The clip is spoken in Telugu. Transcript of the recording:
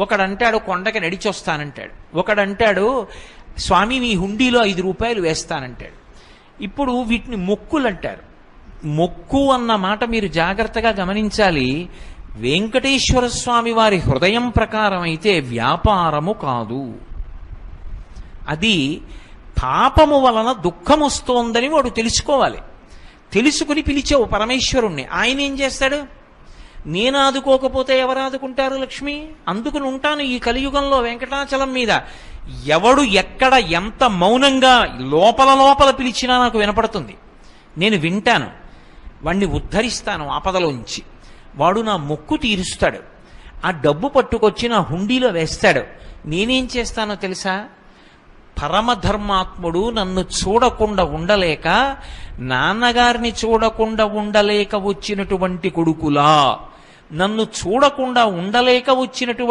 ఒకడంటాడు కొండకి నడిచొస్తానంటాడు, ఒకడంటాడు స్వామి మీ హుండీలో 5 రూపాయలు వేస్తానంటాడు. ఇప్పుడు వీటిని మొక్కులు అంటారు. మొక్కు అన్న మాట మీరు జాగ్రత్తగా గమనించాలి. వెంకటేశ్వర స్వామి వారి హృదయం ప్రకారం అయితే వ్యాపారము కాదు. అది పాపము వలన దుఃఖం వస్తోందని వాడు తెలుసుకోవాలి. తెలుసుకుని పిలిచావు పరమేశ్వరుణ్ణి, ఆయన ఏం చేస్తాడు? నేను ఆదుకోకపోతే ఎవరు ఆదుకుంటారు లక్ష్మి? అందుకుని ఉంటాను ఈ కలియుగంలో వెంకటాచలం మీద. ఎవడు ఎక్కడ ఎంత మౌనంగా లోపల లోపల పిలిచినా నాకు వినపడుతుంది. నేను వింటాను, వాణ్ణి ఉద్ధరిస్తాను ఆపదలోంచి. వాడు నా మొక్కు తీరుస్తాడు. ఆ డబ్బు పట్టుకొచ్చి నా హుండీలో వేస్తాడు. నేనేం చేస్తానో తెలుసా? పరమధర్మాత్ముడు నన్ను చూడకుండా ఉండలేక, నాన్నగారిని చూడకుండా ఉండలేక వచ్చినటువంటి కొడుకులా, నన్ను చూడకుండా ఉండలేక వచ్చినటువంటి